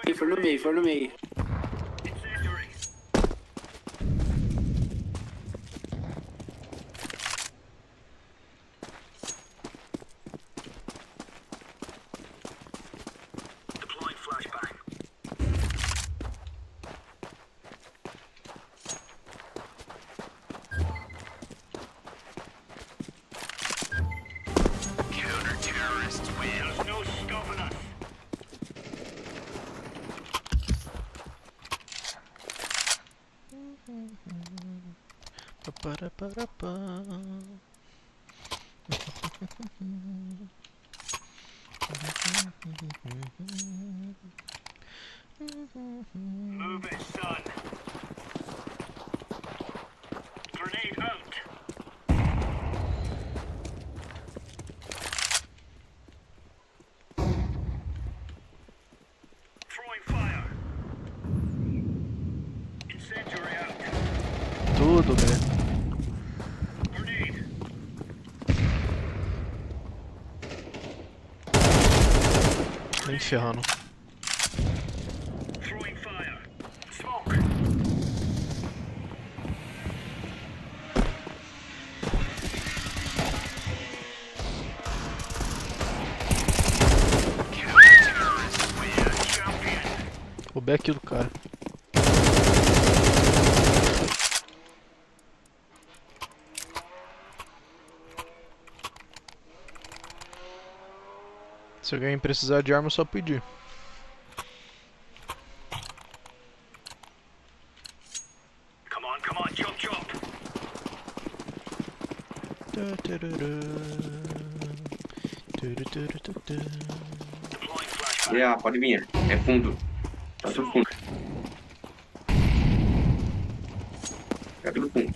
E for no meio, for no meio. Move it, son. Grenade out. Throwing fire. Incendiary out. Tudo, velho. Grenade. Nem ferrando. Throwing fire. Smoke. Roubei aquilo, cara. Se alguém precisar de arma, é só pedir. Come on, chop chop. Deploying flashbang. Pode vir. É fundo. Tá tudo fundo. É tudo fundo.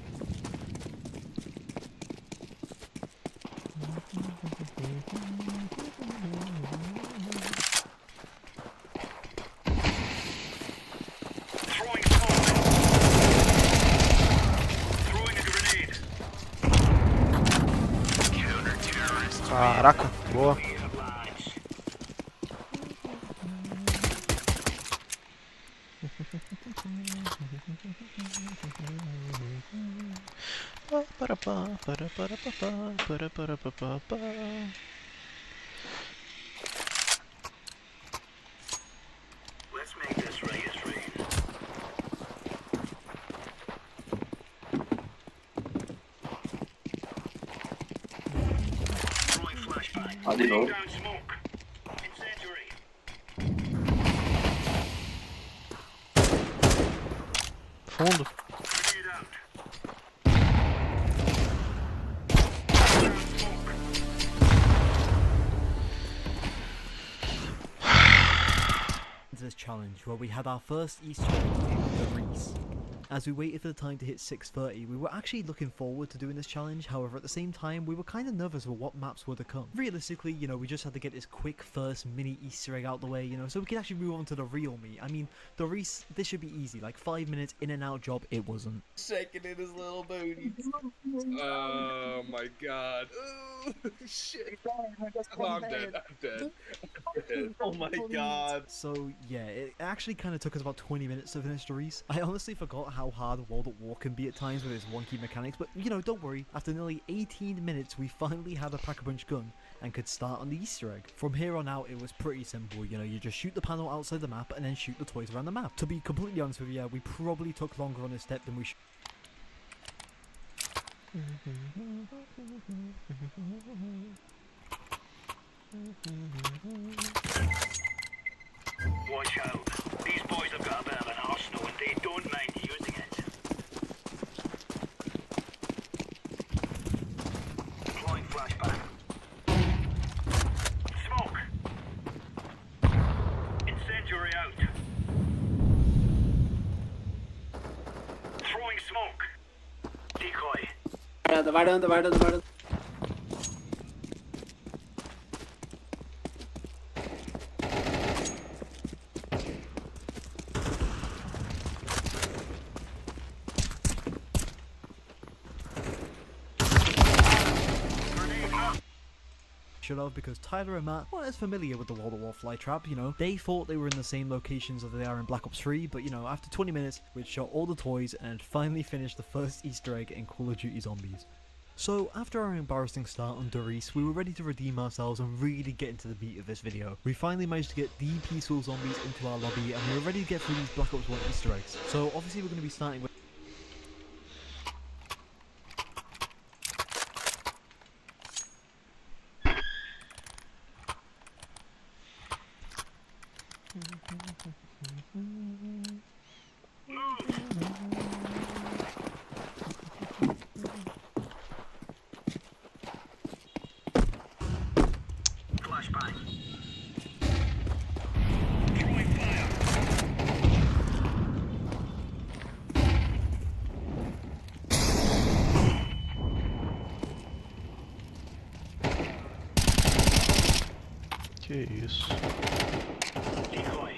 Throwing smoke. Throwing a grenade. Caraca, boa. We have lines. Let's make this Reyes rain. Throwing flashbang. Ah, de novo. Down smoke. Incendiary. Fundo. Grenade out. Down smoke. This challenge where we had our first Easter egg, the Reese. As we waited for the time to hit 6:30, we were actually looking forward to doing this challenge. However, at the same time, we were kind of nervous for what maps were to come. Realistically, you know, we just had to get this quick first mini Easter egg out the way, you know, so we could actually move on to the real me. I mean, the Reese, this should be easy, like 5 minutes in and out job. It wasn't. Shaking in his little booty. Oh my god. Ooh, shit. Oh, I'm dead. I'm dead. I'm dead. Oh my god. So yeah, it actually kind of took us about 20 minutes to finish the Reese. I honestly forgot how hard World at War can be at times with its wonky mechanics, but you know, don't worry. After nearly 18 minutes, we finally had a Pack-a-Punch gun and could start on the Easter egg. From here on out, it was pretty simple. You know, you just shoot the panel outside the map and then shoot the toys around the map. To be completely honest with you, yeah, we probably took longer on this step than we should. Watch out. These boys have got a bit of an arsenal and they don't mind using it. Deploying flashbang. Smoke. Incendiary out. Throwing smoke. Decoy. Varanda, varanda, varanda. should have, because Tyler and Matt weren't as familiar with the World at War flytrap, you know. They thought they were in the same locations as they are in Black Ops 3, but you know, after 20 minutes, we'd shot all the toys and finally finished the first Easter egg in Call of Duty Zombies. So, after our embarrassing start on Der Riese, we were ready to redeem ourselves and really get into the meat of this video. We finally managed to get the peaceful zombies into our lobby, and we were ready to get through these Black Ops 1 Easter eggs. So, obviously we're going to be starting with... Flashbang. Throwing fire. Que isso? Decoy.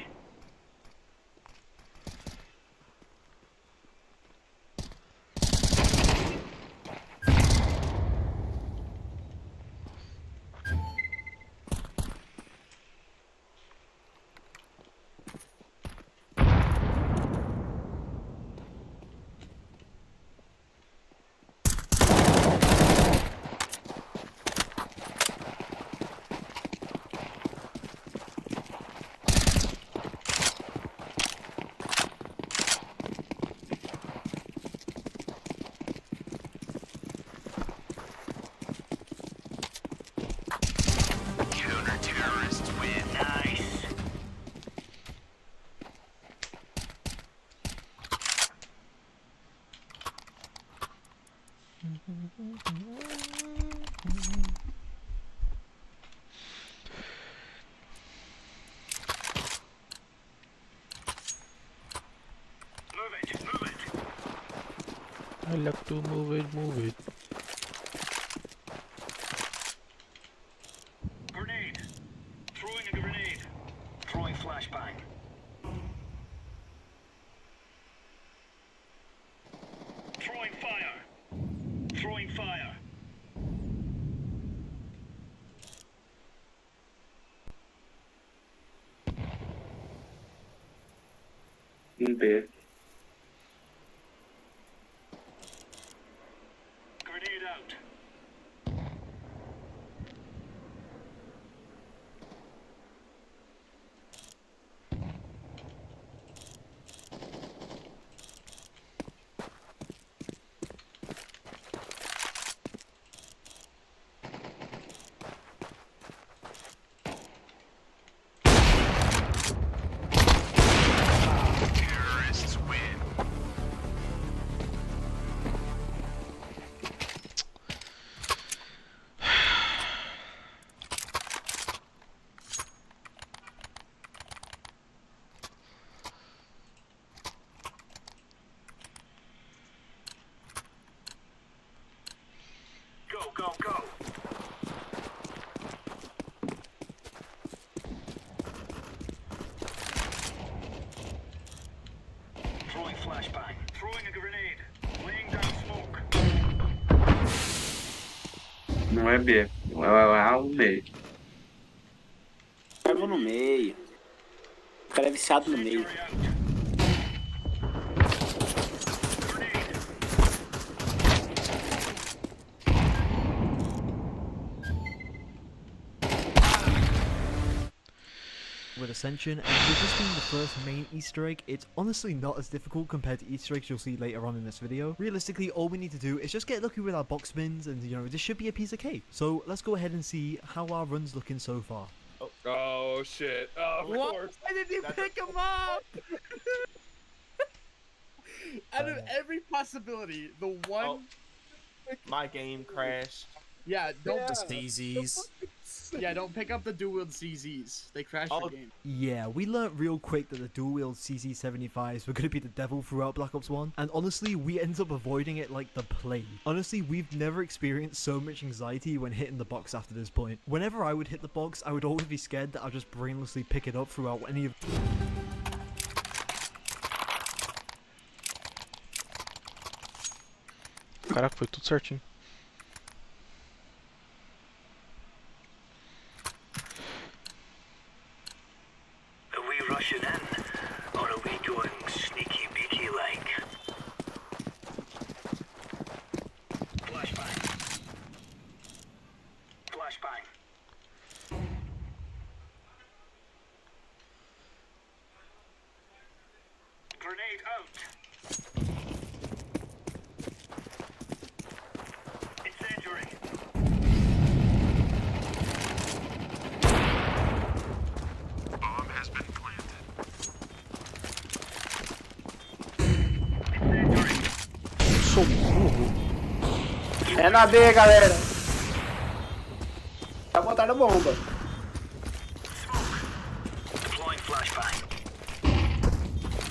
Counter-terrorists win. Nice. Move it, move it. I like to move it, move it. Grenade. Throwing a grenade. Throwing flashbang. Throwing fire. Throwing fire. B. Grenade out. Terrorists win. Go, go, go. Throwing flashbang. Throwing a grenade. Laying down smoke. Não é B. É A ou B. Eu vou no meio. O cara é viciado no meio. Carry out. Grenade. with Ascension, and with this being the first main Easter egg, it's honestly not as difficult compared to Easter eggs you'll see later on in this video. Realistically, all we need to do is just get lucky with our box spins, and you know, this should be a piece of cake. So let's go ahead and see how our run's looking so far. Oh shit! Oh, of course. Why did you pick him up? Out of every possibility, the one. My game crashed. Yeah, don't. The CZs. Yeah, don't pick up the dual wield CZs. They crash your game. Yeah, we learnt real quick that the dual wield CZ75s were gonna be the devil throughout Black Ops 1, and honestly, we ended up avoiding it like the plague. Honestly, we've never experienced so much anxiety when hitting the box after this point. Whenever I would hit the box, I would always be scared that I'd just brainlessly pick it up throughout any of... Caraca, foi tudo certinho. pushing in, or are we going sneaky beaky like? Flashbang. Flashbang. Grenade out. Incendiary. Bomb has been planted. Incendiary. Sou burro. É na B, galera. Tá botando bomba. Deploying flashbang.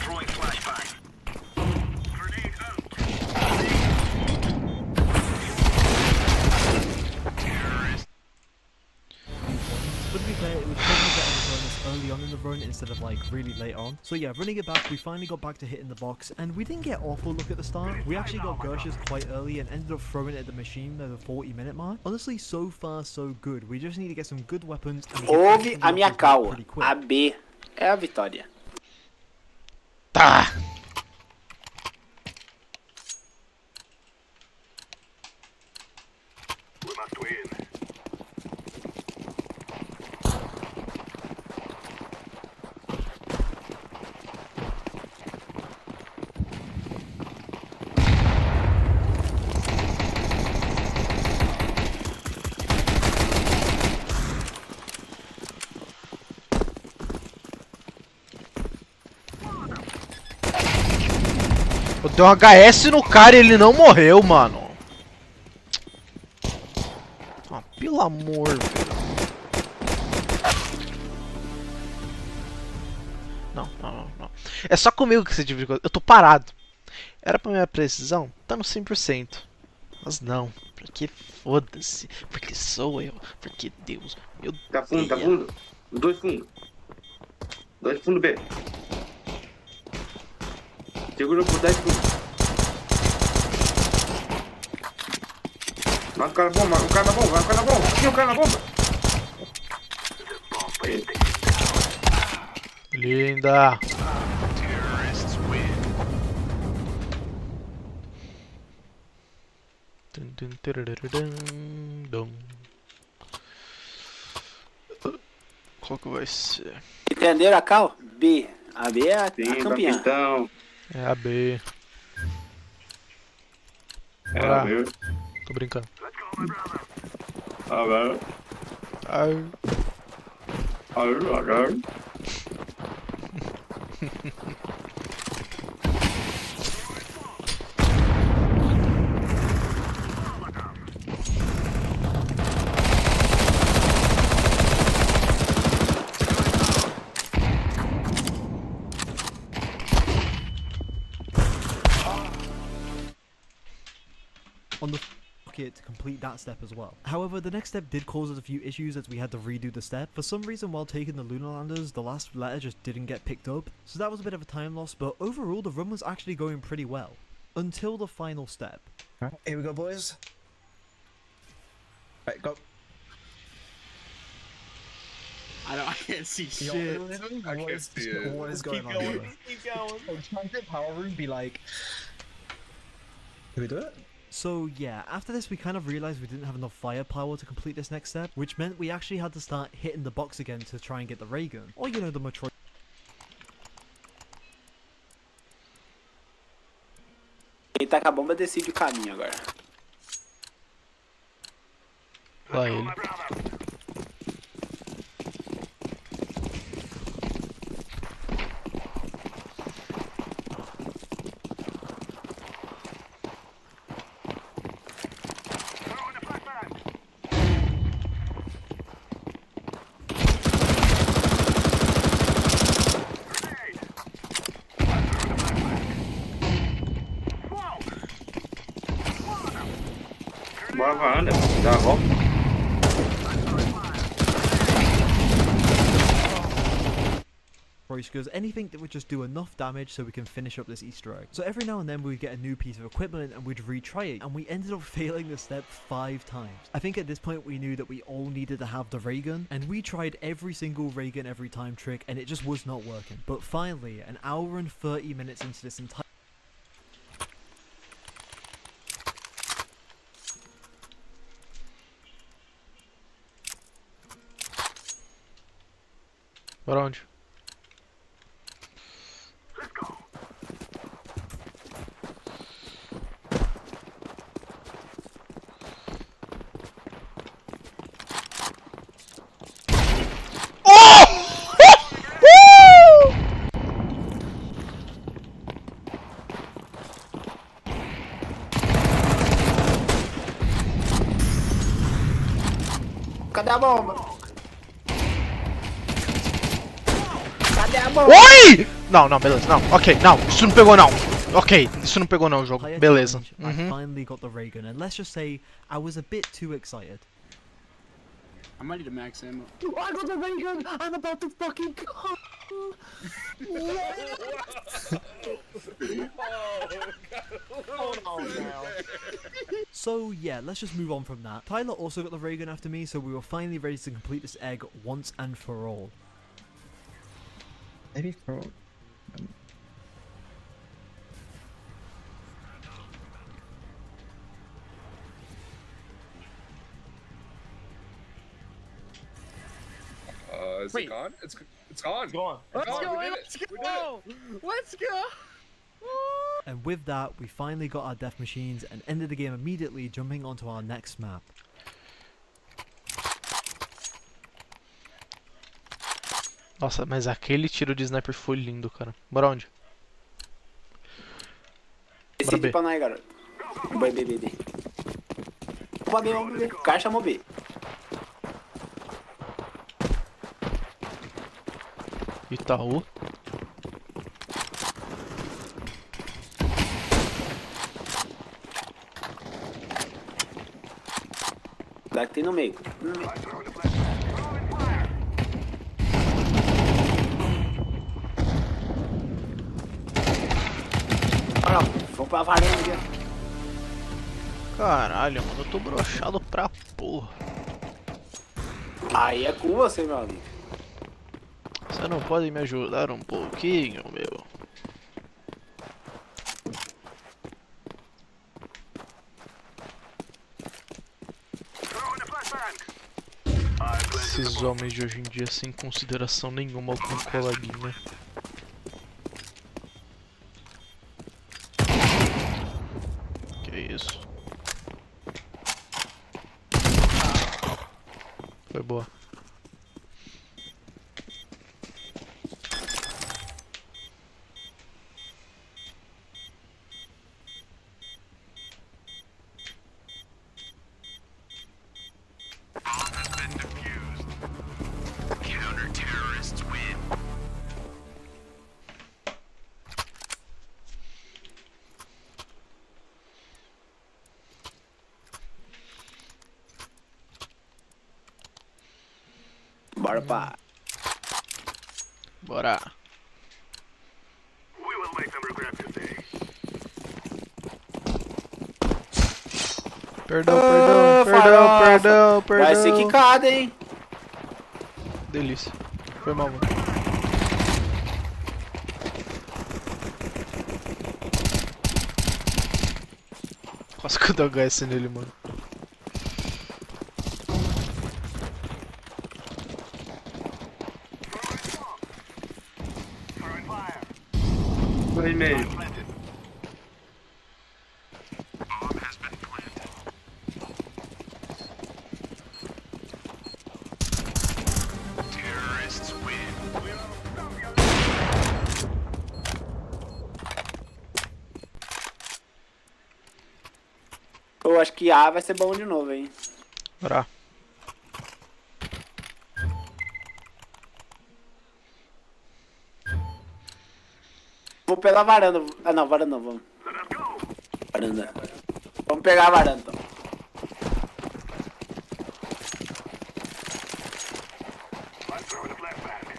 Throwing flashbang. Grenade out. But to be fair, it was probably better to run this early on in the run instead of like really late on. So yeah, running it back, we finally got back to hitting the box, and we didn't get awful luck at the start. We actually got Gersh's quite early and ended up throwing it at the machine at the 40-minute mark. Honestly, so far so good. We just need to get some good weapons and get Ouve everything a minha up cal. pretty quick. A B é a vitória. Tá. We must win. Eu dei um HS no cara e ele não morreu, mano. Ah, pelo amor, velho. Não. É só comigo que esse tipo de coisa. Eu tô parado. Era pra minha precisão? Tá no 100%. Mas não. Porque foda-se. Porque sou eu. Porque Deus. Meu Tá fundo, tá Deus. fundo. Os dois fundos. Dois fundo B. Segura por 10 fundos. Mata o cara na bomba, o cara na bomba, o cara na bomba. Aqui o cara na bomba. Linda. Terrorists win. Dun, dun, tararararam, dum. Qual que vai ser? Entenderam a cal? B. A B é a Sim, campeã. capitão. É a B. É, Ah. viu? Tô brincando. Agora. Ai. Agora. On the it to complete that step as well. However, the next step did cause us a few issues as we had to redo the step. For some reason, while taking the lunar landers, the last letter just didn't get picked up, so that was a bit of a time loss, but overall the run was actually going pretty well. Until the final step. Alright, here we go, boys. Right, go. I can't see Yo, shit. I can't see it. What is Keep going on going. here? Keep going. I'm trying to power room be like. Can we do it? So yeah, after this we kind of realised we didn't have enough firepower to complete this next step, which meant we actually had to start hitting the box again to try and get the ray gun. Or you know, the Metroid. Quem tá com a bomba decide o caminho agora. Lá ele. Bora varanda, dá a volta. Royskers, anything that would just do enough damage so we can finish up this Easter egg. So every now and then we'd get a new piece of equipment and we'd retry it, and we ended up failing the step 5 times. I think at this point we knew that we all needed to have the ray gun, and we tried every single ray gun every time trick, and it just was not working. But finally, an hour and 30 minutes into this entire Bora onde? Cadê a bomba? Cadê a bomba? Oi! Não, não, beleza, não. Ok, não, isso não pegou não. Ok, isso não pegou não, jogo. entire Beleza. challenge, I finally got the ray gun, and let's just say I was a bit too excited. I'm ready to max ammo. I got the ray gun! I'm about to fucking come! So yeah, let's just move on from that. Tyler also got the ray gun after me, so we were finally ready to complete this egg once and for all. Maybe for. Is it gone? It's gone. Go on. Let's go. Let's go! And with that, we finally got our death machines and ended the game immediately, jumping onto our next map. Nossa, mas aquele tiro de sniper foi lindo, cara. Bora onde? Decide pra nós, garoto. B, B, B, B. Opa, B, vamos B. O cara chamou B. Itaú. Daqui tem no meio. Olha lá, vamos pra varanda aqui. Caralho, mano, eu tô broxado pra porra. Aí é com você, meu amigo. Você não pode me ajudar um pouquinho, meu? Esses homens de hoje em dia sem consideração nenhuma com um coleguinha. Que isso? Foi boa. Bora pá. Bora. We will make them regret today. Perdão, perdão, perdão, farofa. perdão, perdão. Vai ser quicada, hein? Delícia. Foi mal, mano. Quase que eu dou HS nele, mano. Foi meio. Eu acho que A vai ser bom de novo, hein? Bora. Vou pela varanda. Ah, não, varanda não, vamos. Varanda. Vamos pegar a varanda, então. I'm throwing a flashbang.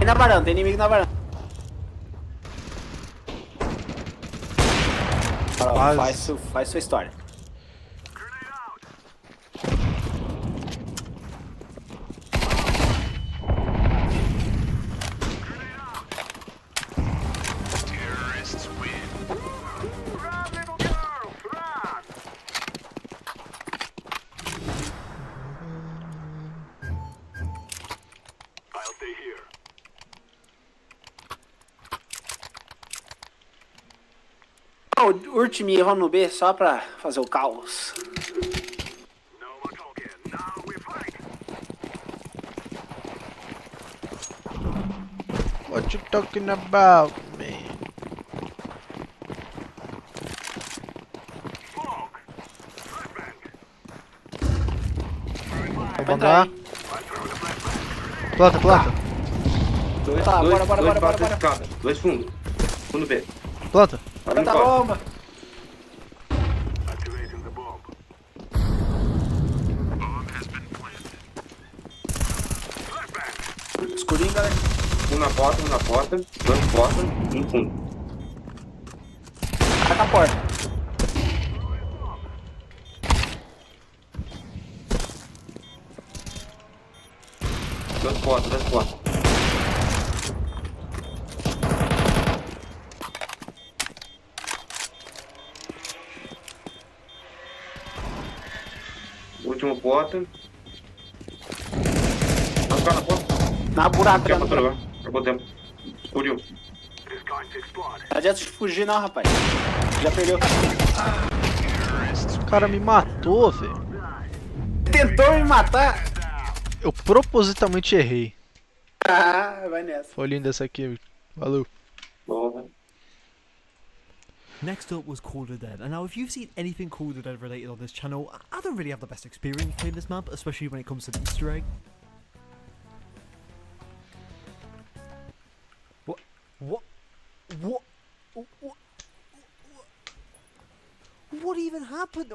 Tem na varanda, tem inimigo na varanda. Ó, faz sua história. I'll stay here. Urte-me erro no B só pra fazer o caos. No more talking. Now we fight. What you talking about, man? Smoke. Flashbang. Vou mandar. Planta, planta. Dois, Tá, dois, bora. dois baixo da escada. Dois fundo. Fundo B. Planta. Bora da bomba. Activating the bomb. Escurinho, galera. Um na porta. Dois porta, um fundo. Taca a porta. Dois porta. Último porta. Vai ficar na porta. Na buraco. Já passou agora. Acabou o tempo. Explodiu. It's going to explode. Não adianta de fugir não, rapaz. Já perdeu. O cara me matou, velho. Tentou me matar. Eu propositalmente errei. Ah, vai nessa. Foi lindo essa aqui. Valeu. Boa. Next up was Call of the Dead, and now if you've seen anything Call of the Dead related on this channel, I don't really have the best experience playing this map, especially when it comes to the Easter egg. What even happened?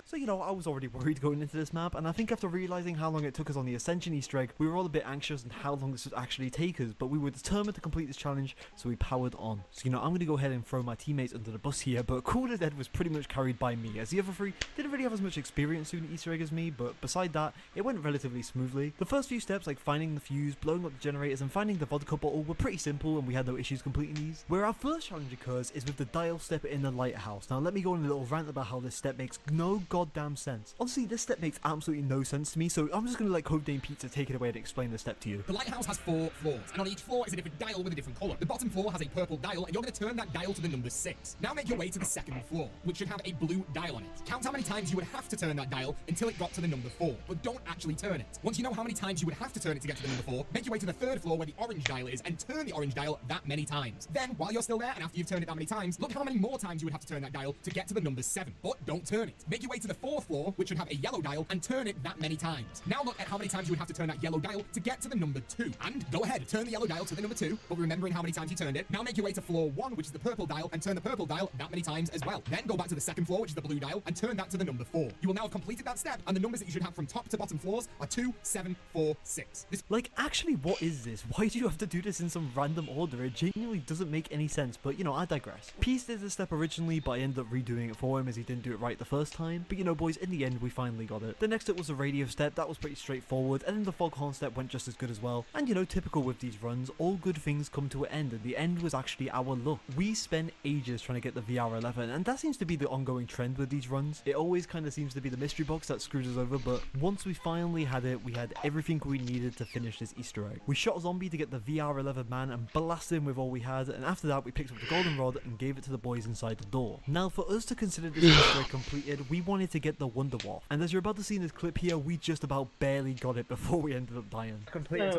So, you know, I was already worried going into this map, and I think after realising how long it took us on the Ascension Easter egg, we were all a bit anxious on how long this would actually take us, but we were determined to complete this challenge, so we powered on. So, you know, I'm going to go ahead and throw my teammates under the bus here, but Call of the Dead was pretty much carried by me, as the other three didn't really have as much experience doing the Easter egg as me, but beside that, it went relatively smoothly. The first few steps, like finding the fuse, blowing up the generators, and finding the vodka bottle were pretty simple, and we had no issues completing these. Where our first challenge occurs is with the dial step in the lighthouse. Now, let me go on a little rant about how this step makes no goddamn sense. Honestly, this step makes absolutely no sense to me, so I'm just gonna let Codename Pizza take it away and explain the step to you. The lighthouse has 4 floors, and on each floor is a different dial with a different colour. The bottom floor has a purple dial, and you're going to turn that dial to the number 6. Now make your way to the second floor, which should have a blue dial on it. Count how many times you would have to turn that dial until it got to the number 4, but don't actually turn it. Once you know how many times you would have to turn it to get to the number 4, make your way to the third floor where the orange dial is, and turn the orange dial that many times. Then, while you're still there, and after you've turned it that many times, look how many more times you would have to turn that dial to get to the number 7, but don't turn it. Make your way to the 4th floor, which should have a yellow dial, and turn it that many times. Now look at how many times you would have to turn that yellow dial to get to the number 2. And go ahead, turn the yellow dial to the number 2, but remembering how many times you turned it. Now make your way to floor 1, which is the purple dial, and turn the purple dial that many times as well. Then go back to the second floor, which is the blue dial, and turn that to the number 4. You will now have completed that step, and the numbers that you should have from top to bottom floors are 2, 7, 4, 6. Like, actually, what is this? Why do you have to do this in some random order? It genuinely doesn't make any sense, but, you know, I digress. Peace did this step originally, but I ended up redoing it for him as he didn't do it right the first time. But, you know, boys, in the end, we finally got it. The next step was the radio step. That was pretty straightforward, and then the foghorn step went just as good as well. And, you know, typical with these runs, all good things come to an end, and the end was actually our luck. We spent ages trying to get the VR11, and that seems to be the ongoing trend with these runs. It always kind of seems to be the mystery box that screws us over, but once we finally had it, we had everything we needed to finish this Easter egg. We shot a zombie to get the VR11 man and blasted him with all we had, and after that we picked up the golden rod and gave it to the boys inside the door. Now, for us to consider this Easter egg completed, we wanted to get the Wonder Waff, and as you're about to see in this clip here, we just about barely got it before we ended up dying. Completed.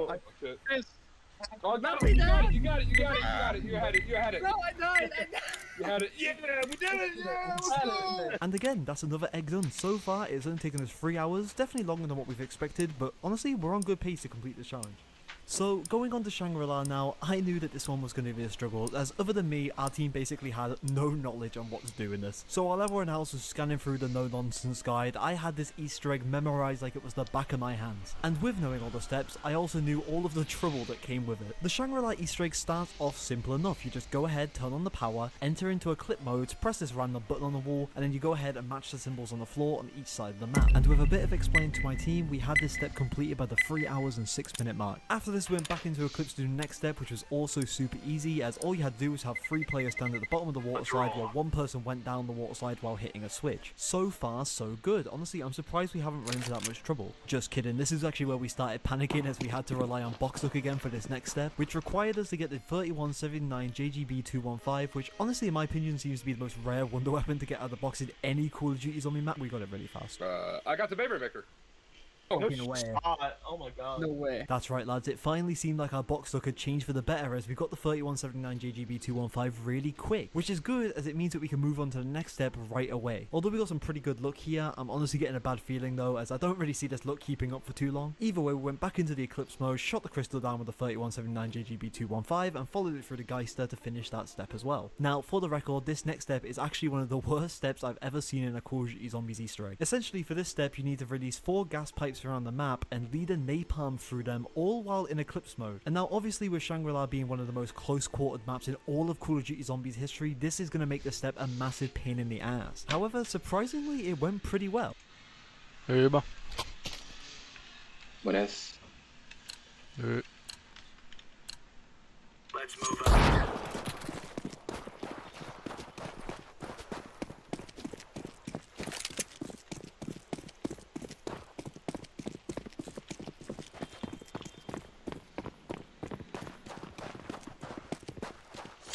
Oh, no, you got it. You had it. No, I died. You had it. Yeah, we did it. Yeah, let's go. And again, that's another egg done. So far, it's only taken us 3 hours, definitely longer than what we've expected, but honestly, we're on good pace to complete this challenge. So going on to Shangri-La now, I knew that this one was going to be a struggle, as other than me, our team basically had no knowledge on what to do in this. So while everyone else was scanning through the no-nonsense guide, I had this Easter egg memorized like it was the back of my hands. And with knowing all the steps, I also knew all of the trouble that came with it. The Shangri-La Easter egg starts off simple enough. You just go ahead, turn on the power, enter into a clip mode, press this random button on the wall, and then you go ahead and match the symbols on the floor on each side of the map. And with a bit of explaining to my team, we had this step completed by the 3 hours and 6 minute mark. After this, we went back into Eclipse to do the next step, which was also super easy, as all you had to do was have 3 players stand at the bottom of the water slide while 1 person went down the water slide while hitting a switch. So far, so good. Honestly, I'm surprised we haven't run into that much trouble. Just kidding, this is actually where we started panicking, as we had to rely on box look again for this next step, which required us to get the 3179 JGB 215, which honestly in my opinion seems to be the most rare wonder weapon to get out of the box in any Call of Duty zombie map. We got it really fast. I got the baby maker. Oh my god. No way. That's right, lads, it finally seemed like our box look had changed for the better, as we got the 3179 JGB 215 really quick, which is good as it means that we can move on to the next step right away. Although we got some pretty good luck here, I'm honestly getting a bad feeling though, as I don't really see this luck keeping up for too long. Either way, we went back into the Eclipse mode, shot the crystal down with the 3179 JGB 215 and followed it through the Geister to finish that step as well. Now, for the record, this next step is actually one of the worst steps I've ever seen in a Call of Duty Zombies Easter egg. Essentially, for this step, you need to release 4 gas pipes around the map and lead a napalm through them, all while in Eclipse mode. And now obviously with Shangri-La being one of the most close quartered maps in all of Call of Duty Zombies history, this is going to make the step a massive pain in the ass. However, surprisingly it went pretty well. Eba. Buenas. Let's move on.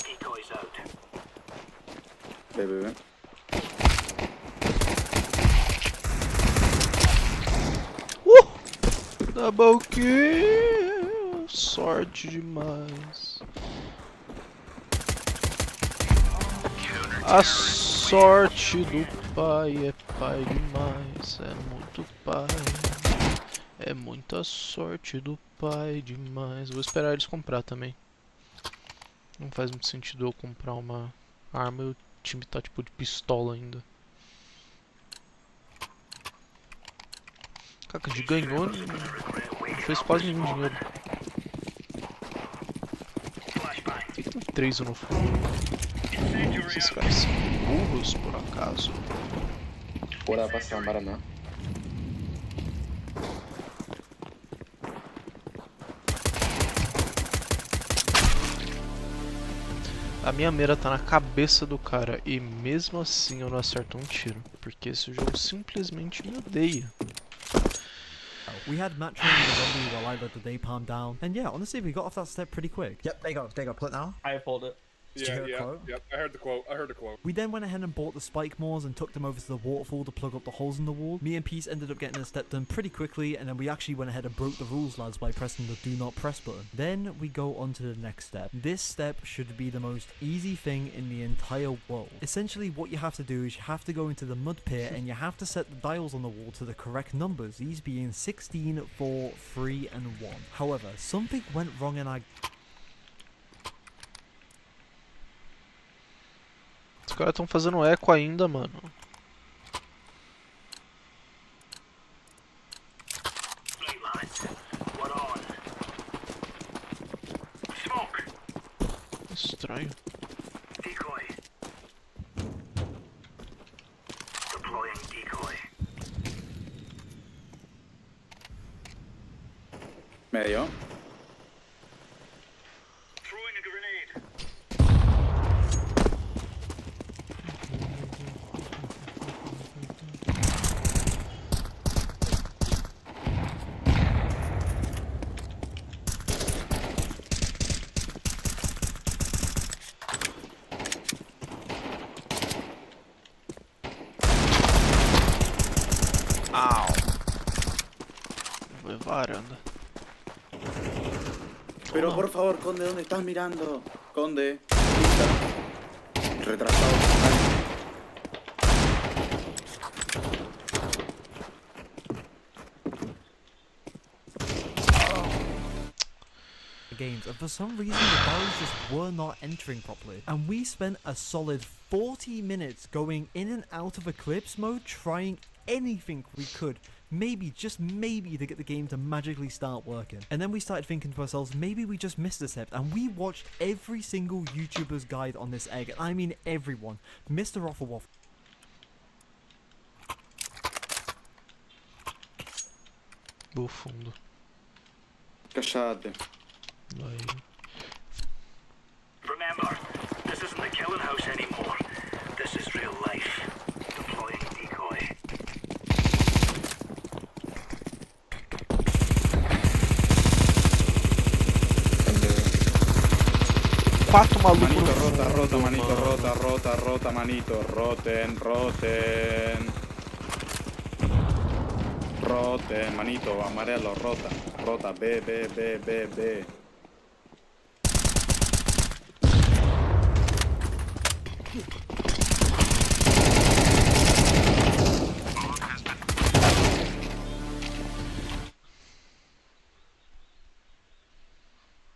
Decoys out. Bebe. Double kill, sorte demais. A sorte do pai é pai demais, é muito pai. É muita sorte do pai demais. Vou esperar eles comprar também. Não faz muito sentido eu comprar uma arma e o time tá tipo de pistola ainda. Caraca, a gente ganhou, não fez quase nenhum dinheiro. Por que tem 3 no fundo? Esses caras são burros por acaso? Bora passar um Paraná. A minha mira tá na cabeça do cara e mesmo assim eu não acerto um tiro, porque esse jogo simplesmente me odeia. We had match running the zombie while I let the napalm down, and yeah, honestly we got off that step pretty quick. Yep, there you go, pull it now. I pulled it. Did you hear a quote? Yep, I heard the quote. I heard the quote. We then went ahead and bought the spike mores and took them over to the waterfall to plug up the holes in the wall. Me and Peace ended up getting the step done pretty quickly, and then we actually went ahead and broke the rules, lads, by pressing the do not press button. Then we go on to the next step. This step should be the most easy thing in the entire world. Essentially what you have to do is you have to go into the mud pit and you have to set the dials on the wall to the correct numbers, these being 16, 4, 3 and 1. However, something went wrong in our... Os caras estão fazendo eco ainda, mano. Estranho. Decoy. Deploying decoy. Medio. Throwing a grenade. Au. Voy varanda. Pero por favor, Conde, ¿dónde estás mirando? Conde. Retrasado. games, and for some reason the barrels just were not entering properly. And we spent a solid 40 minutes going in and out of Eclipse mode, trying anything we could, maybe, just maybe, to get the game to magically start working. And then we started thinking to ourselves, maybe we just missed a step, and we watched every single YouTuber's guide on this egg, and I mean everyone. Mr. Waffle. Do fundo. Cachate. Vai. Remember, this isn't the killing house anymore. This is real life. Deploying decoy. Quatro malucos. Manito rota, manito rota, manito. Roten. Roten, manito, amarelo, rota, B.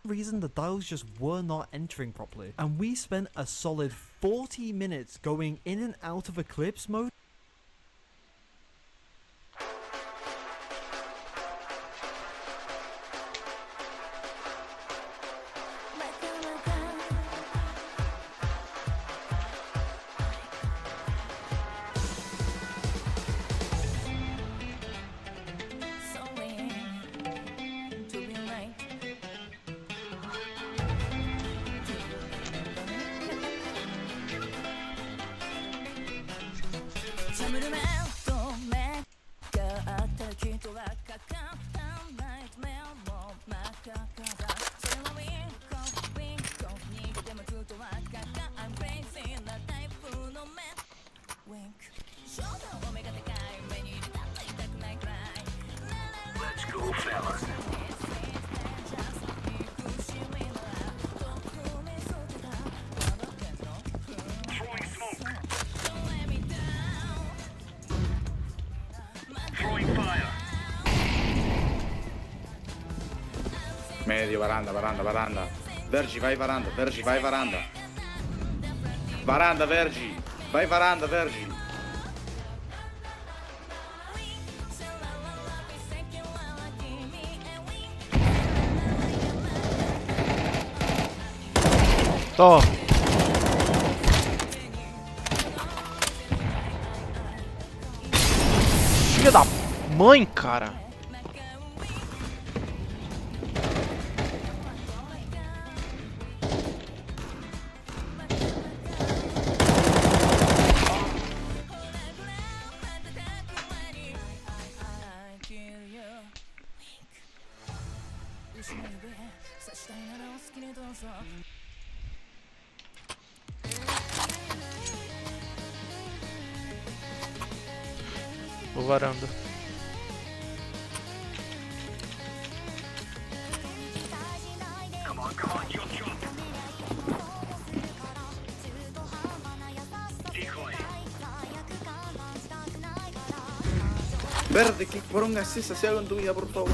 Reason the dials just were not entering properly, and we spent a solid 40 minutes going in and out of Eclipse mode. Let's go, fellas. Throwing smoke. Throwing fire. Medio, varanda. Vergi, vai varanda. Varanda, Vergi. Vai varanda, Vergi. Tô. Filha da mãe, cara. Vou varanda. Come on, jump. Decoy. Verde, que por un assist, se hagan tuya, por favor.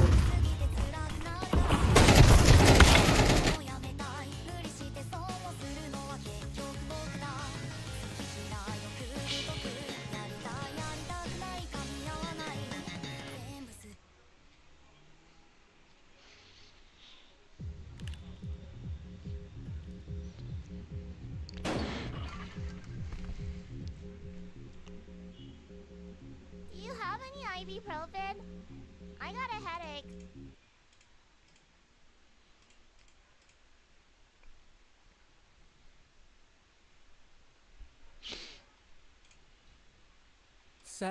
Do you have any ibuprofen? I got a headache.